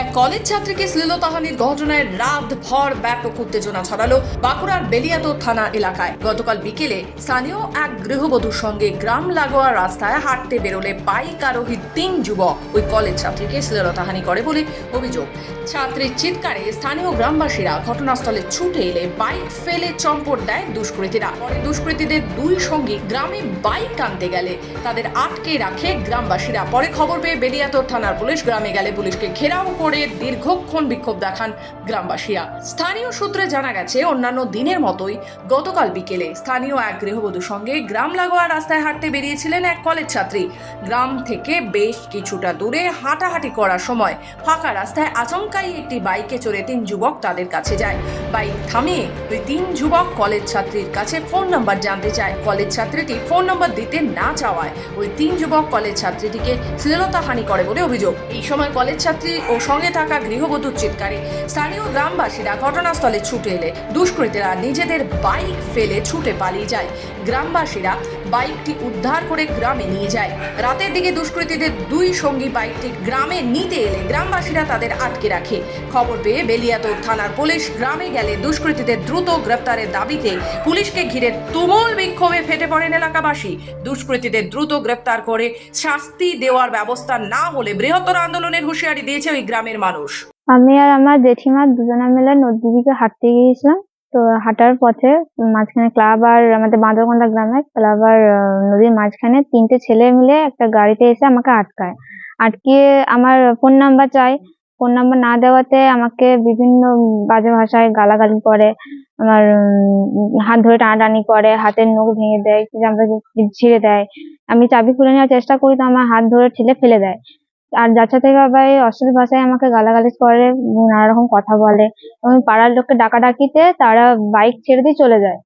এক কলেজ ছাত্রীকে শ্লীলতাহানির ঘটনায় রাত ভর ব্যাপক উত্তেজনা ছড়ালো বাঁকুড়ার বেলিয়াতোড় থানা এলাকায়। গতকাল বিকেলে স্থানীয় এক গৃহবধূর সঙ্গে গ্রাম লাগোয়া রাস্তায় হাঁটতে বেরোলে বাইক আরোহী 3 যুবক ওই কলেজ ছাত্রীকে শ্লীলতাহানি করে বলে অভিযোগ। ছাত্রীর চিৎকারে স্থানীয় গ্রামবাসীরা ঘটনাস্থলে ছুটে এলে বাইক ফেলে চম্পট দেয় দুষ্কৃতীরা। পরে দুষ্কৃতীদের দুই সঙ্গী গ্রামে বাইক আনতে গেলে তাদের আটকে রাখে গ্রামবাসীরা। পরে খবর পেয়ে বেলিয়াতোড় থানার পুলিশ গ্রামে গেলে পুলিশকে ঘেরাও করে দীর্ঘক্ষণ বিক্ষোভ দেখান গ্রামবাসীরা। স্থানীয় সূত্রে জানা গেছে, অন্যান্য দিনের মতোই গতকাল বিকেলে স্থানীয় এক গৃহবধূর সঙ্গে গ্রাম লাগোয়া রাস্তায় হাঁটতে বেরিয়েছিলেন এক কলেজ ছাত্রী। গ্রাম থেকে বেশ কিছুটা দূরে হাঁটাহাঁটি করার সময় ফাঁকা রাস্তায় আচমকাই একটি বাইকে চড়ে 3 যুবক তাদের কাছে যায়। বাইক থামিয়ে ওই 3 যুবক কলেজ ছাত্রীর কাছে ফোন নাম্বার জানতে চায়। কলেজ ছাত্রীটি ফোন নাম্বার দিতে না চাওয়ায় ওই 3 যুবক কলেজ ছাত্রীটিকে শ্লীলতাহানি করে বলে অভিযোগ। এই সময় কলেজ ছাত্রী ও সঙ্গে থাকা গৃহবধূর চিৎকারে স্থানীয় গ্রামবাসীরা ঘটনাস্থলে ছুটে এলে দুষ্কৃতীরা নিজেদের বাইক ফেলে ছুটে পালিয়ে যায়। গ্রামবাসীরা বাইকটি উদ্ধার করে গ্রামে নিয়ে যায়। রাতের দিকে দুষ্কৃতীদের দুই সঙ্গী বাইকটি গ্রামে নিতে এলে গ্রামবাসীরা তাদের আটকে রাখে। খবর পেয়ে বেলিয়াতোড় থানার পুলিশ গ্রামে গেলে দুষ্কৃতীদের দ্রুত গ্রেফতারের দাবিতে পুলিশকে ঘিরে তুমুল বিক্ষোভে ফেটে পড়েন এলাকাবাসী। দুষ্কৃতীদের দ্রুত গ্রেফতার করে শাস্তি দেওয়ার ব্যবস্থা না হলে বৃহত্তর আন্দোলনের হুঁশিয়ারি দিয়েছে ওই গ্রামের মানুষ। আমি আর আমার জেঠিমা দুজনে মিলে নদীর দিকে হাঁটতে গিয়েছিলাম। তো হাঁটার পথে মাঝখানে ক্লাব আর আমাদের বাঁদরকন্দা গ্রামের ক্লাব আর নদীর মাঝখানে 3টে ছেলে মিলে একটা গাড়িতে এসে আমাকে আটকিয়ে আমার ফোন নাম্বার চাই। ফোন নাম্বার না দেওয়াতে আমাকে বিভিন্ন বাজে ভাষায় গালাগালি করে, আমার হাত ধরে টানাটানি করে, হাতের নখ ভেঙে দেয়, আমাকে ছিঁড়ে দেয়। আমি চাবি খুলে নেওয়ার চেষ্টা করি তো আমার হাত ধরে ঠেলে ফেলে দেয়। আর যার সাথে আবার অশ্লীল ভাষায় আমাকে গালাগালি করে, নানা রকম কথা বলে এবং পাড়ার লোককে ডাকাডাকিতে তারা বাইক ছেড়ে দিয়ে চলে যায়।